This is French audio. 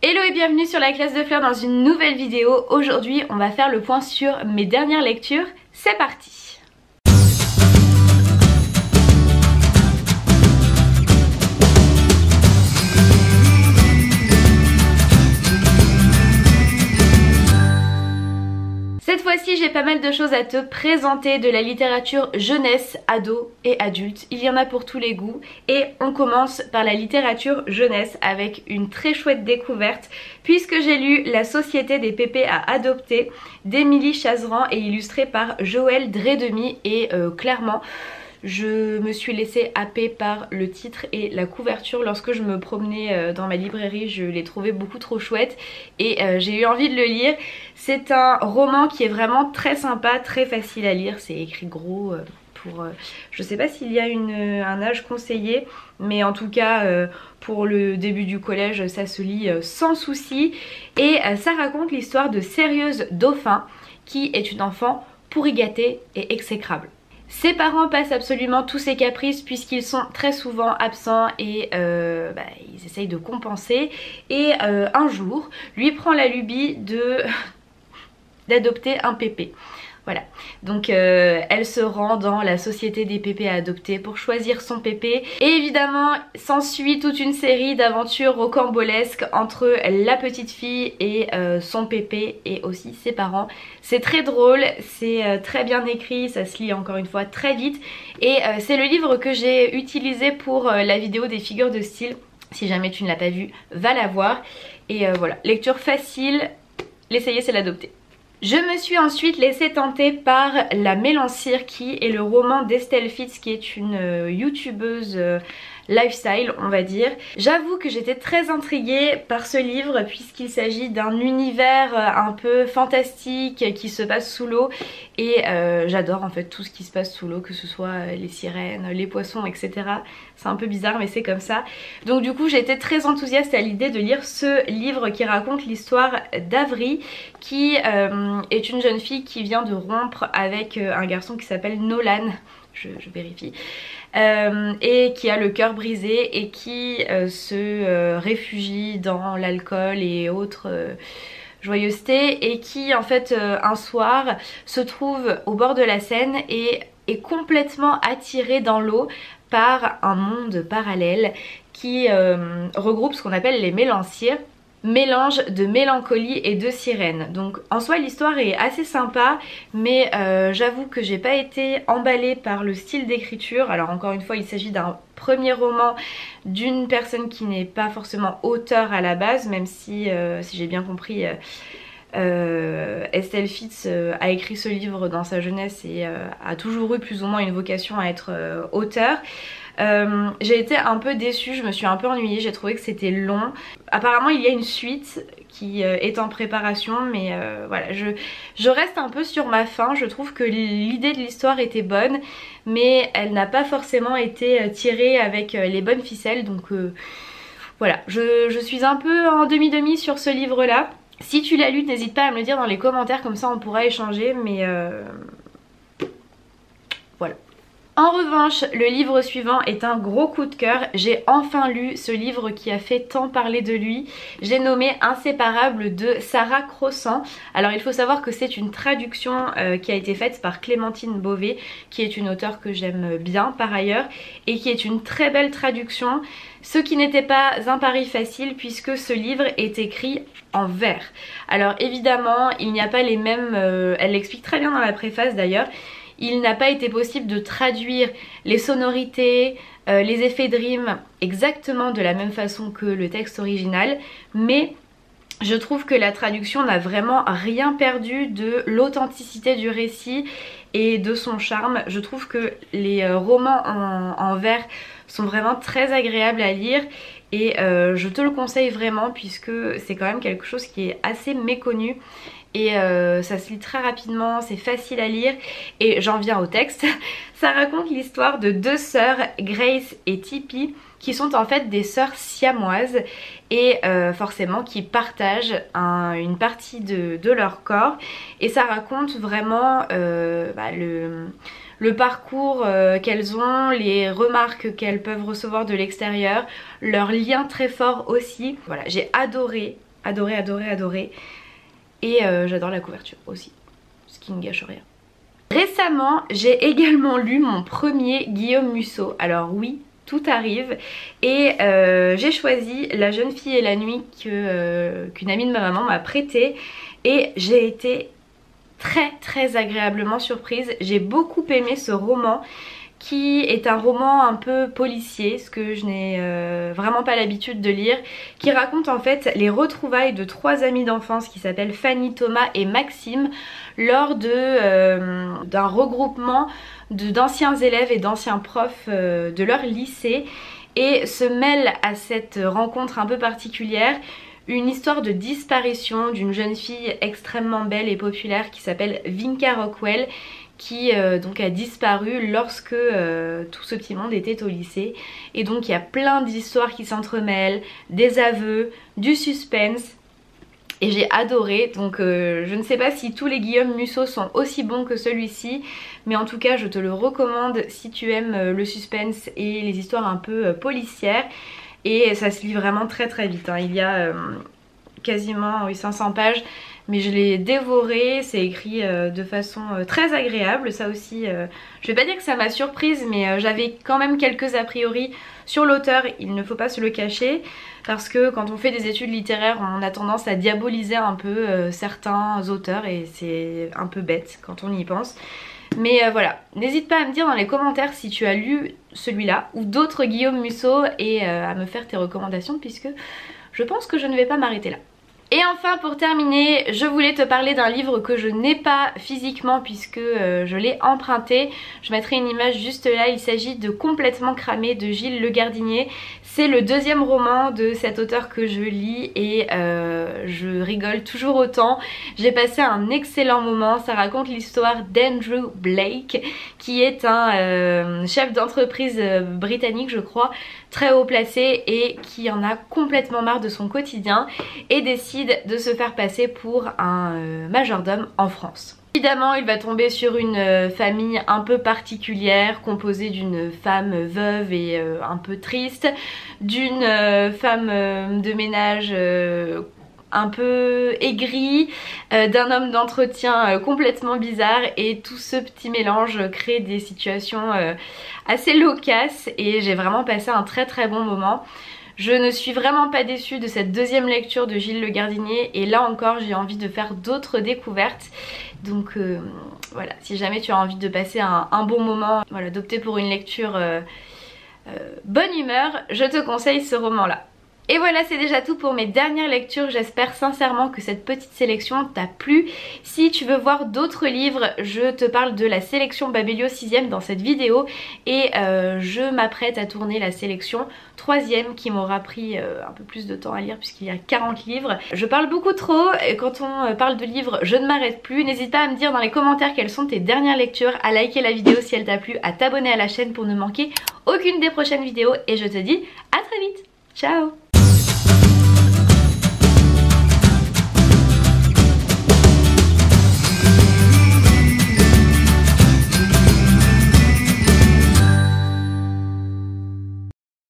Hello et bienvenue sur la classe de Fleur dans une nouvelle vidéo. Aujourd'hui on va faire le point sur mes dernières lectures. C'est parti! Cette fois-ci j'ai pas mal de choses à te présenter, de la littérature jeunesse, ado et adulte. Il y en a pour tous les goûts et on commence par la littérature jeunesse avec une très chouette découverte puisque j'ai lu La Société des pépés à adopter d'Émilie Chazeran et illustrée par Joël Drédemi et clairement je me suis laissée happer par le titre et la couverture. Lorsque je me promenais dans ma librairie, je l'ai trouvé beaucoup trop chouette et j'ai eu envie de le lire. C'est un roman qui est vraiment très sympa, très facile à lire. C'est écrit gros pour... je sais pas s'il y a un âge conseillé, mais en tout cas pour le début du collège, ça se lit sans souci. Et ça raconte l'histoire de Sérieuse Dauphin, qui est une enfant pourri gâtée et exécrable. Ses parents passent absolument tous ses caprices puisqu'ils sont très souvent absents et ils essayent de compenser. Et un jour, lui prend la lubie d'adopter un pépé. Voilà, donc elle se rend dans la Société des pépés à adopter pour choisir son pépé. Et évidemment, s'ensuit toute une série d'aventures rocambolesques entre la petite fille et son pépé et aussi ses parents. C'est très drôle, c'est très bien écrit, ça se lit encore une fois très vite. Et c'est le livre que j'ai utilisé pour la vidéo des figures de style. Si jamais tu ne l'as pas vu, va la voir. Et voilà, lecture facile, l'essayer c'est l'adopter. Je me suis ensuite laissée tenter par La Mélancire qui est le roman d'Estelle Fitz qui est une youtubeuse lifestyle on va dire. J'avoue que j'étais très intriguée par ce livre puisqu'il s'agit d'un univers un peu fantastique qui se passe sous l'eau et j'adore en fait tout ce qui se passe sous l'eau, que ce soit les sirènes, les poissons etc. C'est un peu bizarre mais c'est comme ça. Donc du coup j'étais très enthousiaste à l'idée de lire ce livre qui raconte l'histoire d'Avry qui est une jeune fille qui vient de rompre avec un garçon qui s'appelle Nolan, je vérifie, et qui a le cœur brisé et qui se réfugie dans l'alcool et autres joyeusetés et qui en fait un soir se trouve au bord de la Seine et est complètement attirée dans l'eau par un monde parallèle qui regroupe ce qu'on appelle les Mélanciers. Mélange de mélancolie et de sirène. Donc en soi l'histoire est assez sympa mais j'avoue que j'ai pas été emballée par le style d'écriture. Alors encore une fois il s'agit d'un premier roman d'une personne qui n'est pas forcément auteur à la base, même si j'ai bien compris Estelle Fitz a écrit ce livre dans sa jeunesse et a toujours eu plus ou moins une vocation à être auteur. J'ai été un peu déçue, je me suis un peu ennuyée, j'ai trouvé que c'était long. Apparemment il y a une suite qui est en préparation mais voilà, je reste un peu sur ma faim. Je trouve que l'idée de l'histoire était bonne mais elle n'a pas forcément été tirée avec les bonnes ficelles donc voilà, je suis un peu en demi-demi sur ce livre là. Si tu l'as lu, n'hésite pas à me le dire dans les commentaires, comme ça on pourra échanger mais voilà. En revanche, le livre suivant est un gros coup de cœur. J'ai enfin lu ce livre qui a fait tant parler de lui. J'ai nommé Inséparable de Sarah Crossan. Alors il faut savoir que c'est une traduction qui a été faite par Clémentine Beauvais, qui est une auteure que j'aime bien par ailleurs, et qui est une très belle traduction. Ce qui n'était pas un pari facile puisque ce livre est écrit en vers. Alors évidemment, il n'y a pas les mêmes... elle l'explique très bien dans la préface d'ailleurs. Il n'a pas été possible de traduire les sonorités, les effets de rime exactement de la même façon que le texte original, mais je trouve que la traduction n'a vraiment rien perdu de l'authenticité du récit et de son charme. Je trouve que les romans en vers sont vraiment très agréables à lire et je te le conseille vraiment puisque c'est quand même quelque chose qui est assez méconnu. Et ça se lit très rapidement, c'est facile à lire et j'en viens au texte. Ça raconte l'histoire de deux sœurs, Grace et Tippi, qui sont en fait des sœurs siamoises et forcément qui partagent une partie de leur corps. Et ça raconte vraiment le parcours qu'elles ont, les remarques qu'elles peuvent recevoir de l'extérieur, leur lien très fort aussi. Voilà, j'ai adoré adoré, adoré, adoré. Et j'adore la couverture aussi, ce qui ne gâche rien. Récemment, j'ai également lu mon premier Guillaume Musso. Alors oui, tout arrive. Et j'ai choisi La jeune fille et la nuit qu'une amie de ma maman m'a prêté. Et j'ai été très agréablement surprise. J'ai beaucoup aimé ce roman qui est un roman un peu policier, ce que je n'ai vraiment pas l'habitude de lire, qui raconte en fait les retrouvailles de 3 amis d'enfance qui s'appellent Fanny, Thomas et Maxime lors d'un regroupement d'anciens élèves et d'anciens profs de leur lycée, et se mêle à cette rencontre un peu particulière une histoire de disparition d'une jeune fille extrêmement belle et populaire qui s'appelle Vinca Rockwell, qui donc a disparu lorsque tout ce petit monde était au lycée. Et donc il y a plein d'histoires qui s'entremêlent, des aveux, du suspense. Et j'ai adoré, donc je ne sais pas si tous les Guillaume Musso sont aussi bons que celui-ci, mais en tout cas je te le recommande si tu aimes le suspense et les histoires un peu policières. Et ça se lit vraiment très vite, hein. Il y a quasiment 500 pages, mais je l'ai dévoré. C'est écrit de façon très agréable. Ça aussi, je vais pas dire que ça m'a surprise, mais j'avais quand même quelques a priori sur l'auteur, il ne faut pas se le cacher, parce que quand on fait des études littéraires, on a tendance à diaboliser un peu certains auteurs, et c'est un peu bête quand on y pense. Mais voilà, n'hésite pas à me dire dans les commentaires si tu as lu celui-là ou d'autres Guillaume Musso, et à me faire tes recommandations, puisque je pense que je ne vais pas m'arrêter là. Et enfin, pour terminer, je voulais te parler d'un livre que je n'ai pas physiquement puisque je l'ai emprunté. Je mettrai une image juste là. Il s'agit de Complètement cramé de Gilles Legardinier. C'est le 2e roman de cet auteur que je lis, et je rigole toujours autant. J'ai passé un excellent moment. Ça raconte l'histoire d'Andrew Blake, qui est un chef d'entreprise britannique, je crois, très haut placé, et qui en a complètement marre de son quotidien et décide de se faire passer pour un majordome en France. Évidemment, il va tomber sur une famille un peu particulière, composée d'une femme veuve et un peu triste, d'une femme de ménage un peu aigri, d'un homme d'entretien complètement bizarre, et tout ce petit mélange crée des situations assez locasses, et j'ai vraiment passé un très bon moment. Je ne suis vraiment pas déçue de cette 2e lecture de Gilles Legardinier, et là encore j'ai envie de faire d'autres découvertes. Donc voilà, si jamais tu as envie de passer un bon moment, voilà, d'opter pour une lecture bonne humeur, je te conseille ce roman-là. Et voilà, c'est déjà tout pour mes dernières lectures. J'espère sincèrement que cette petite sélection t'a plu. Si tu veux voir d'autres livres, je te parle de la sélection Babelio 6e dans cette vidéo, et je m'apprête à tourner la sélection 3e qui m'aura pris un peu plus de temps à lire puisqu'il y a 40 livres. Je parle beaucoup trop, et quand on parle de livres, je ne m'arrête plus. N'hésite pas à me dire dans les commentaires quelles sont tes dernières lectures, à liker la vidéo si elle t'a plu, à t'abonner à la chaîne pour ne manquer aucune des prochaines vidéos, et je te dis à très vite. Ciao!